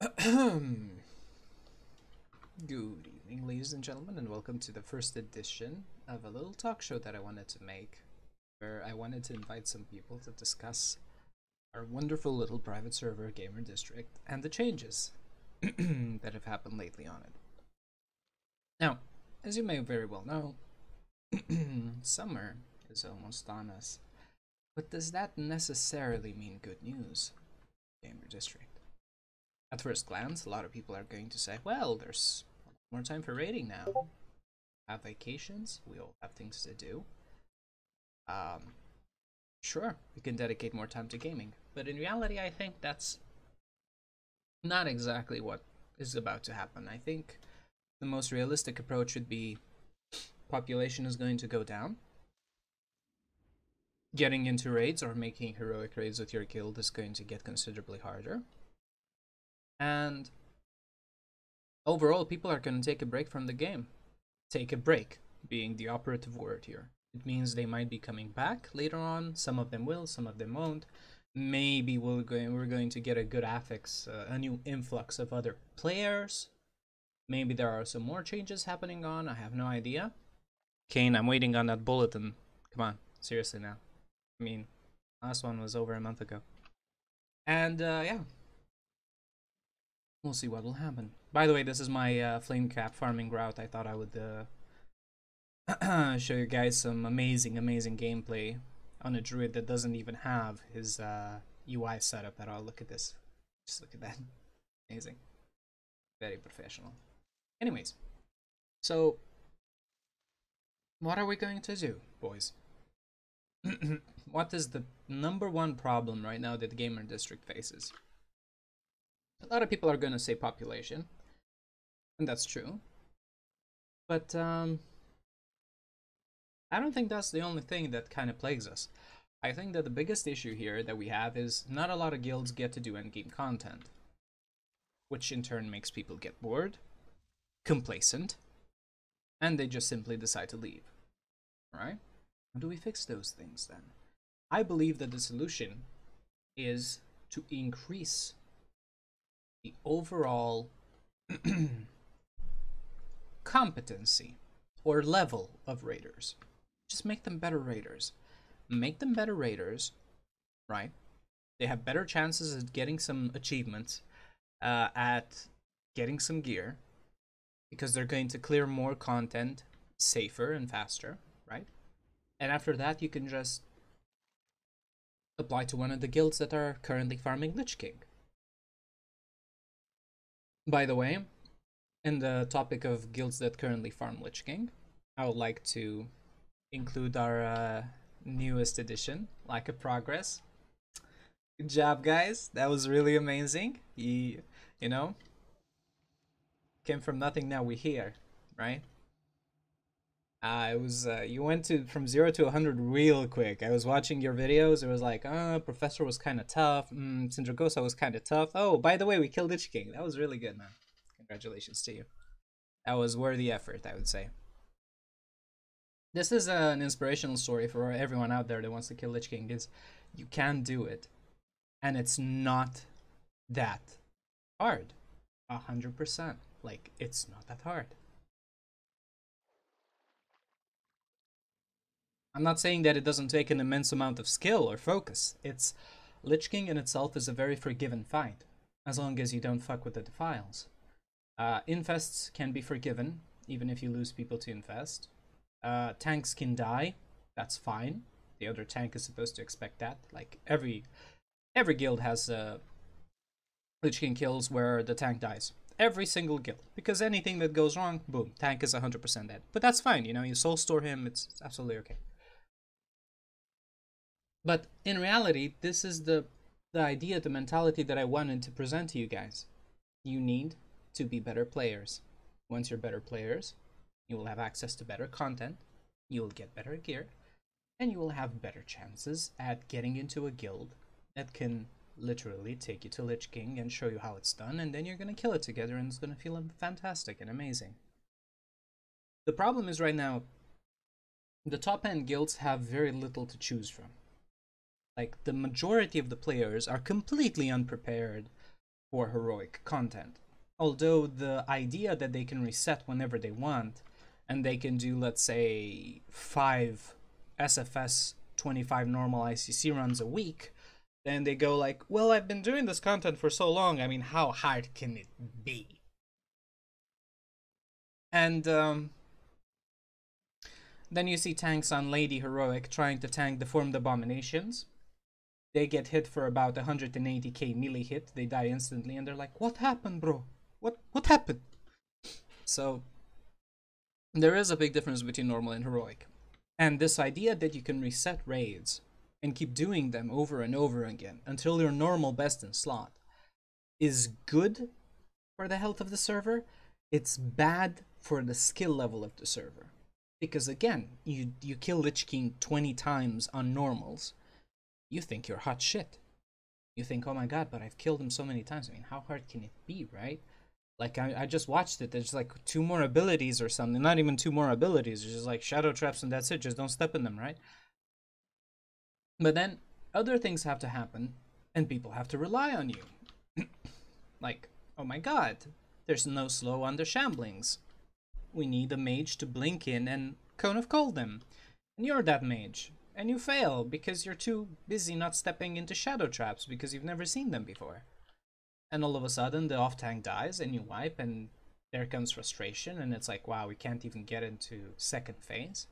Good evening, ladies and gentlemen, and welcome to the first edition of a little talk show that I wanted to make, where I wanted to invite some people to discuss our wonderful little private server gamer district and the changes that have happened lately on it. Now, as you may very well know, summer is almost on us, but does that necessarily mean good news, gamer district? At first glance, a lot of people are going to say, well, there's more time for raiding now. Have vacations, we all have things to do. Sure, we can dedicate more time to gaming. But in reality, I think that's not exactly what is about to happen. I think the most realistic approach would be population is going to go down. Getting into raids or making heroic raids with your guild is going to get considerably harder. And overall, people are going to take a break from the game. Take a break being the operative word here. It means they might be coming back later on. Some of them will, some of them won't. Maybe we're going to get a good affix, a new influx of other players. Maybe there are some more changes happening on. I have no idea. Kane, I'm waiting on that bulletin. Come on, seriously now. I mean, last one was over a month ago. And yeah, we'll see what will happen. By the way, this is my flame cap farming route. I thought I would show you guys some amazing gameplay on a druid that doesn't even have his UI setup at all. Look at this. Just look at that. Amazing. Very professional. Anyways, so what are we going to do, boys? What is the number one problem right now that the gamer district faces? A lot of people are going to say population, and that's true. But I don't think that's the only thing that kind of plagues us. I think that the biggest issue here that we have is not a lot of guilds get to do endgame content, which in turn makes people get bored, complacent, and they just simply decide to leave. Right? How do we fix those things then? I believe that the solution is to increase the overall competency or level of raiders. Just make them better raiders. Make them better raiders, right? They have better chances at getting some achievements, at getting some gear, because they're going to clear more content safer and faster, right? And after that, you can just apply to one of the guilds that are currently farming Lich King. By the way, in the topic of guilds that currently farm Lich King, I would like to include our newest edition, Like a Progress. Good job, guys. That was really amazing. You know, came from nothing, now we're here, right? It was you went to from 0 to 100 real quick. I was watching your videos. It was like, Professor was kind of tough. Sindragosa was kind of tough. Oh, by the way, we killed Lich King. That was really good, man. Congratulations to you. That was worthy effort, I would say. This is an inspirational story for everyone out there that wants to kill Lich King. Is you can do it, and it's not that hard. 100%. Like, it's not that hard. I'm not saying that it doesn't take an immense amount of skill or focus. It's Lich King in itself is a very forgiven fight, as long as you don't fuck with the defiles. Infests can be forgiven, even if you lose people to infest. Tanks can die, that's fine. The other tank is supposed to expect that. Like every guild has Lich King kills where the tank dies. Every single guild, because anything that goes wrong, boom, tank is 100% dead. But that's fine, you know. You soul store him, it's absolutely okay. But in reality, this is the idea, the mentality that I wanted to present to you guys. You need to be better players. Once you're better players, you will have access to better content, you will get better gear, and you will have better chances at getting into a guild that can literally take you to Lich King and show you how it's done, and then you're going to kill it together, and it's going to feel fantastic and amazing. The problem is right now, the top end guilds have very little to choose from. Like, the majority of the players are completely unprepared for heroic content. Although the idea that they can reset whenever they want, and they can do, let's say, 5 SFS 25 normal ICC runs a week, then they go like, well, I've been doing this content for so long, I mean, how hard can it be? And then you see tanks on Lady Heroic trying to tank Deformed Abominations. They get hit for about 180k melee hit, they die instantly, and they're like, what happened, bro? What happened? So there is a big difference between normal and heroic. And this idea that you can reset raids and keep doing them over and over again until you're normal best in slot is good for the health of the server. It's bad for the skill level of the server. Because again, you kill Lich King 20 times on normals, you think you're hot shit. You think, oh my god, but I've killed him so many times. I mean, how hard can it be, right? Like, I just watched it. There's like 2 more abilities or something. Not even 2 more abilities. It's just like shadow traps and that's it. Just don't step in them, right? But then other things have to happen and people have to rely on you. Like, oh my god, there's no slow on the shamblings. We need a mage to blink in and Cone of Cold them. And you're that mage. And you fail because you're too busy not stepping into shadow traps because you've never seen them before. And all of a sudden the off tank dies and you wipe and there comes frustration and it's like, wow, we can't even get into second phase.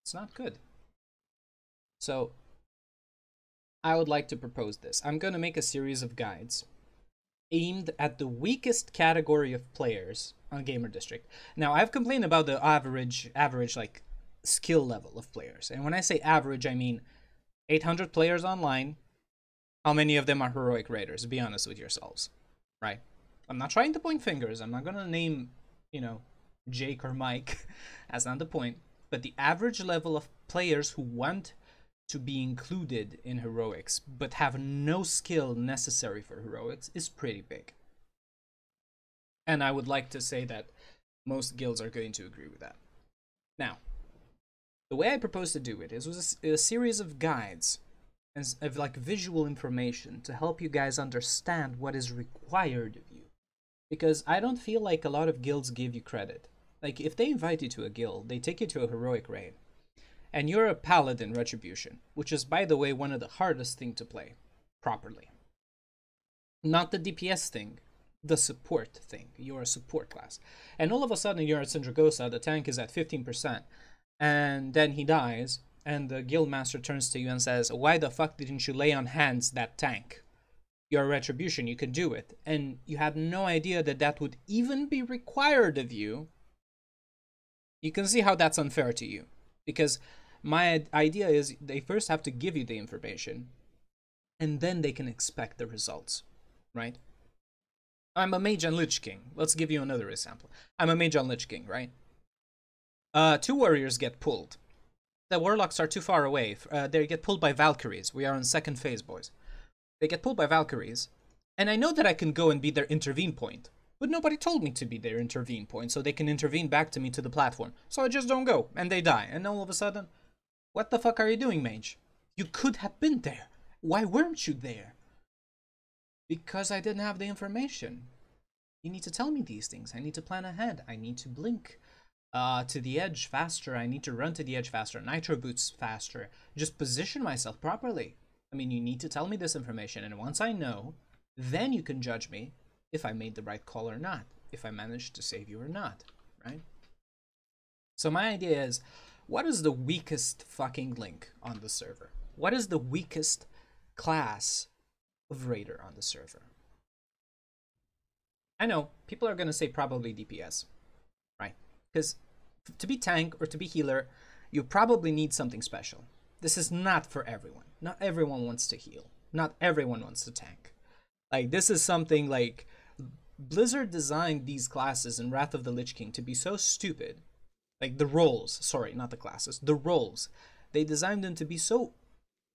It's not good. So I would like to propose this. I'm going to make a series of guides aimed at the weakest category of players on Gamer District. Now, I've complained about the average like skill level of players. And when I say average, I mean 800 players online. How many of them are heroic raiders? Be honest with yourselves, right? I'm not trying to point fingers. I'm not going to name, you know, Jake or Mike. That's not the point. But the average level of players who want to be included in heroics but have no skill necessary for heroics is pretty big. And I would like to say that most guilds are going to agree with that. Now, the way I propose to do it is with a series of guides and of like visual information to help you guys understand what is required of you. Because I don't feel like a lot of guilds give you credit. Like, if they invite you to a guild, they take you to a heroic raid, and you're a paladin retribution, which is, by the way, one of the hardest things to play properly. Not the DPS thing, the support thing. You're a support class. And all of a sudden you're at Sindragosa, the tank is at 15%, and then he dies, and the guildmaster turns to you and says, why the fuck didn't you lay on hands that tank? You're a retribution, you can do it. And you had no idea that that would even be required of you. You can see how that's unfair to you. Because my idea is they first have to give you the information, and then they can expect the results, right? I'm a mage on Lich King. Let's give you another example. I'm a mage on Lich King, right? 2 warriors get pulled. The warlocks are too far away. They get pulled by Valkyries. We are in second phase, boys. They get pulled by Valkyries, and I know that I can go and be their intervene point. But nobody told me to be their intervene point, so they can intervene back to me to the platform. So I just don't go, and they die. And all of a sudden, what the fuck are you doing, mage? You could have been there. Why weren't you there? Because I didn't have the information. You need to tell me these things. I need to plan ahead. I need to blink to the edge faster. I need to run to the edge faster. Nitro boots faster. Just position myself properly. I mean, you need to tell me this information, and once I know, then you can judge me if I made the right call or not, if I managed to save you or not, right? So my idea is, what is the weakest fucking link on the server? What is the weakest class of raider on the server? I know, people are going to say probably DPS, right? Because to be tank or to be healer, you probably need something special. This is not for everyone. Not everyone wants to heal. Not everyone wants to tank. Like, this is something like Blizzard designed these classes in Wrath of the Lich King to be so stupid. Like the roles, sorry, not the classes, the roles. They designed them to be so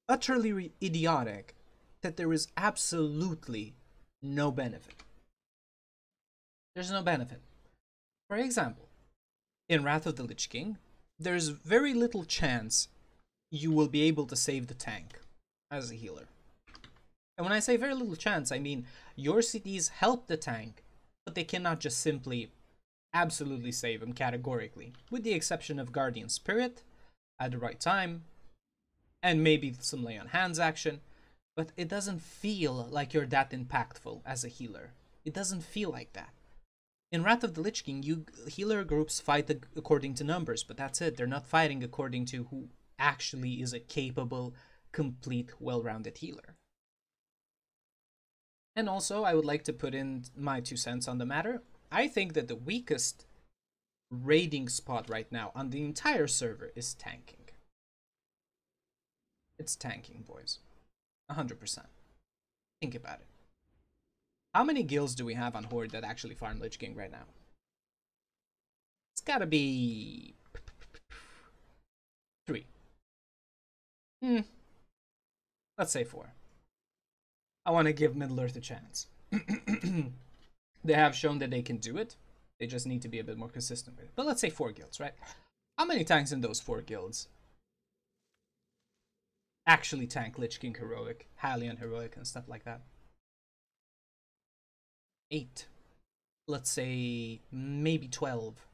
utterly idiotic that there is absolutely no benefit. There's no benefit. For example, in Wrath of the Lich King, there's very little chance you will be able to save the tank as a healer. And when I say very little chance, I mean Your CDs help the tank, but they cannot just simply absolutely save him categorically, with the exception of Guardian Spirit at the right time, and maybe some lay on hands action, but it doesn't feel like you're that impactful as a healer. It doesn't feel like that. In Wrath of the Lich King, healer groups fight according to numbers, but that's it. They're not fighting according to who actually is a capable, complete, well-rounded healer. And also, I would like to put in my 2 cents on the matter. I think that the weakest raiding spot right now on the entire server is tanking. It's tanking, boys. 100%. Think about it. How many guilds do we have on Horde that actually farm Lich King right now? It's gotta be 3. Let's say 4. I want to give Middle-earth a chance. They have shown that they can do it. They just need to be a bit more consistent with it. But let's say 4 guilds, right? How many tanks in those 4 guilds actually tank Lich King Heroic, Halion Heroic, and stuff like that? 8. Let's say maybe 12.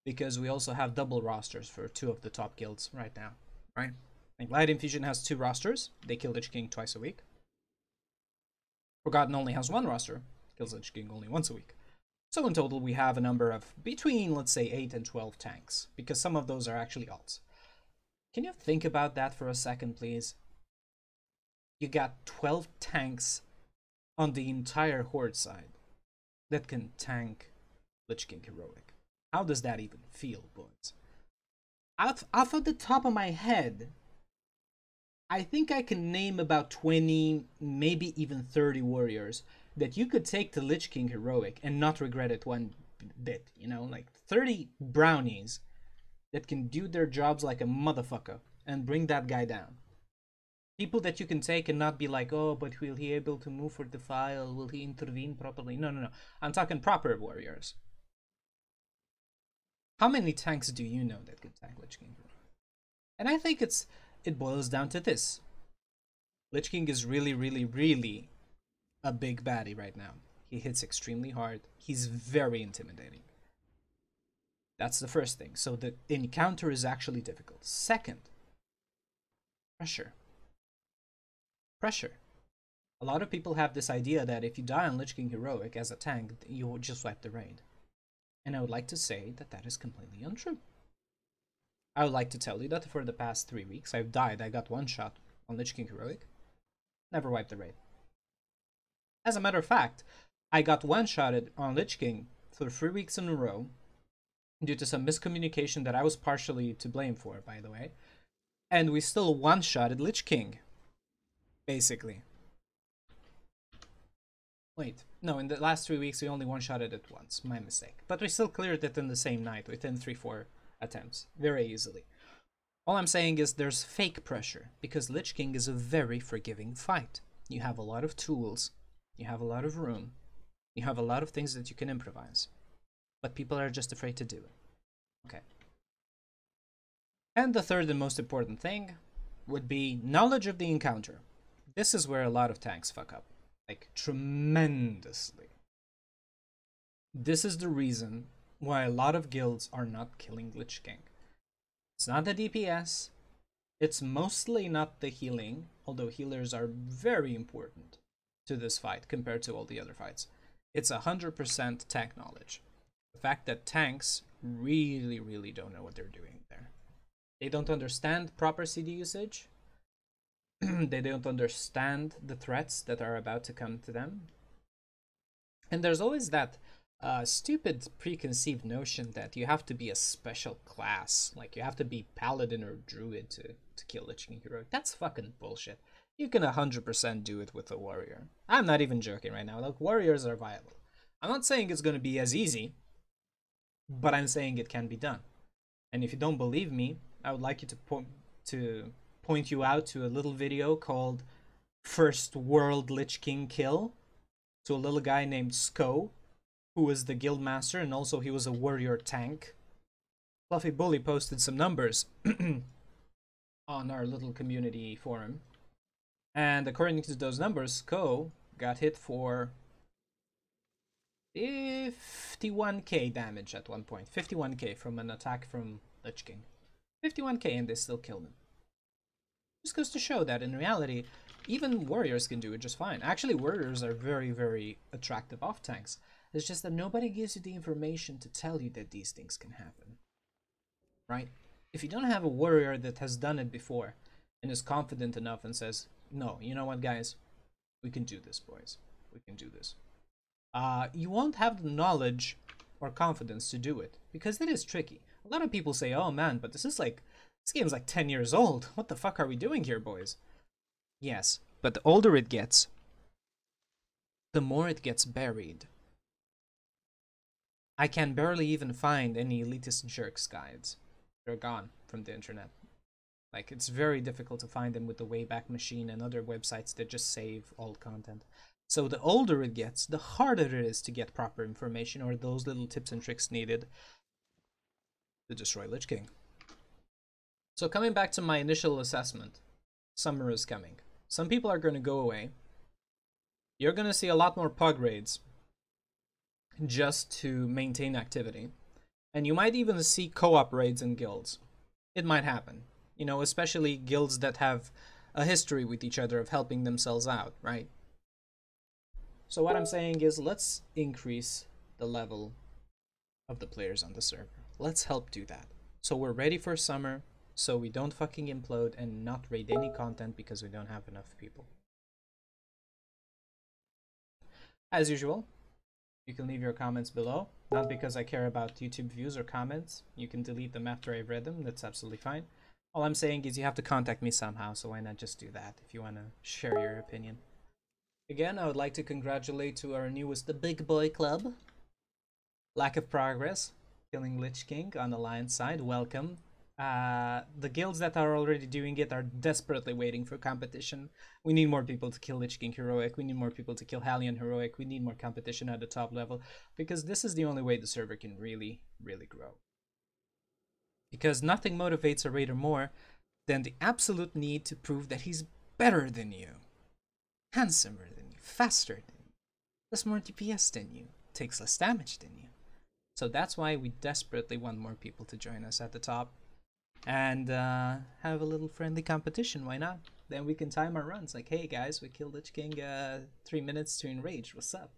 Because we also have double rosters for 2 of the top guilds right now, right? I think Light Infusion has 2 rosters. They kill Lich King twice a week. Forgotten only has 1 roster. Kills Lich King only once a week. So in total, we have a number of between, let's say, 8 and 12 tanks. Because some of those are actually alts. Can you think about that for a second, please? You got 12 tanks on the entire Horde side that can tank Lich King Heroic. How does that even feel, boys? Off of the top of my head, I think I can name about 20, maybe even 30 warriors that you could take to Lich King Heroic and not regret it one bit, you know? Like 30 brownies that can do their jobs like a motherfucker and bring that guy down. People that you can take and not be like, oh, but will he able to move for the file? Will he intervene properly? No, no, no. I'm talking proper warriors. How many tanks do you know that could tank Lich King? And I think it boils down to this. Lich King is really, really, really a big baddie right now. He hits extremely hard. He's very intimidating. That's the first thing. So the encounter is actually difficult. Second, pressure. Pressure. A lot of people have this idea that if you die on Lich King Heroic as a tank, you will just wipe the raid. And I would like to say that that is completely untrue. I would like to tell you that for the past 3 weeks, I've died. I got 1 shot on Lich King Heroic. Never wiped the raid. As a matter of fact, I got 1-shotted on Lich King for 3 weeks in a row due to some miscommunication that I was partially to blame for, by the way. And we still 1-shotted Lich King. Basically. Wait, no, in the last 3 weeks we only 1-shotted it once. My mistake. But we still cleared it in the same night within 3-4 attempts. Very easily. All I'm saying is there's fake pressure because Lich King is a very forgiving fight. You have a lot of tools. You have a lot of room. You have a lot of things that you can improvise. But people are just afraid to do it. Okay. And the third and most important thing would be knowledge of the encounter. This is where a lot of tanks fuck up. Like, tremendously. This is the reason why a lot of guilds are not killing Lich King. It's not the DPS. It's mostly not the healing, although healers are very important to this fight compared to all the other fights. It's 100% tank knowledge. The fact that tanks really, really don't know what they're doing there. They don't understand proper CD usage. They don't understand the threats that are about to come to them. And there's always that stupid preconceived notion that you have to be a special class. Like, you have to be Paladin or Druid to kill Lich King Heroic. That's fucking bullshit. You can 100% do it with a Warrior. I'm not even joking right now. Like, Warriors are viable. I'm not saying it's going to be as easy, but I'm saying it can be done. And if you don't believe me, I would like you to point you out to a little video called First World Lich King Kill, to a little guy named Sko, who was the guild master, and also he was a warrior tank. Fluffy Bully posted some numbers on our little community forum. And according to those numbers, Sko got hit for 51k damage at one point. 51k from an attack from Lich King. 51k and they still killed him. Just goes to show that in reality, even warriors can do it just fine. Actually, warriors are very, very attractive off tanks. It's just that nobody gives you the information to tell you that these things can happen. Right? If you don't have a warrior that has done it before and is confident enough and says, no, you know what, guys? We can do this, boys. We can do this. You won't have the knowledge or confidence to do it because it is tricky. A lot of people say, oh man, but this game's like 10 years old. What the fuck are we doing here, boys? Yes, but the older it gets, the more it gets buried. I can barely even find any elitist jerks guides. They're gone from the internet. Like, it's very difficult to find them with the Wayback Machine and other websites that just save old content. So the older it gets, the harder it is to get proper information or those little tips and tricks needed to destroy Lich King. So coming back to my initial assessment, summer is coming. Some people are going to go away. You're going to see a lot more pug raids just to maintain activity. And you might even see co-op raids in guilds. It might happen. You know, especially guilds that have a history with each other of helping themselves out, right? So what I'm saying is, let's increase the level of the players on the server. Let's help do that. So we're ready for summer, so we don't fucking implode and not raid any content because we don't have enough people. As usual, you can leave your comments below. Not because I care about YouTube views or comments. You can delete them after I've read them. That's absolutely fine. All I'm saying is you have to contact me somehow, so why not just do that if you want to share your opinion. Again, I would like to congratulate to our newest The Big Boy Club. Lack of progress. Killing Lich King on the Alliance side. Welcome. The guilds that are already doing it are desperately waiting for competition. We need more people to kill Lich King Heroic. We need more people to kill Hellion Heroic. We need more competition at the top level. Because this is the only way the server can really, really grow. Because nothing motivates a raider more than the absolute need to prove that he's better than you. Handsomer than you, faster than you, does more DPS than you, takes less damage than you. So that's why we desperately want more people to join us at the top and have a little friendly competition. Why not? Then we can time our runs. Like, hey guys, we killed Lich King 3 minutes to enrage. What's up?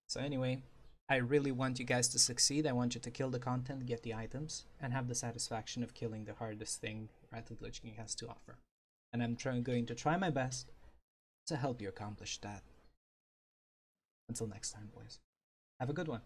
So anyway, I really want you guys to succeed. I want you to kill the content, get the items, and have the satisfaction of killing the hardest thing Wrath of the Lich King has to offer. And I'm going to try my best to help you accomplish that. Until next time, boys. Have a good one.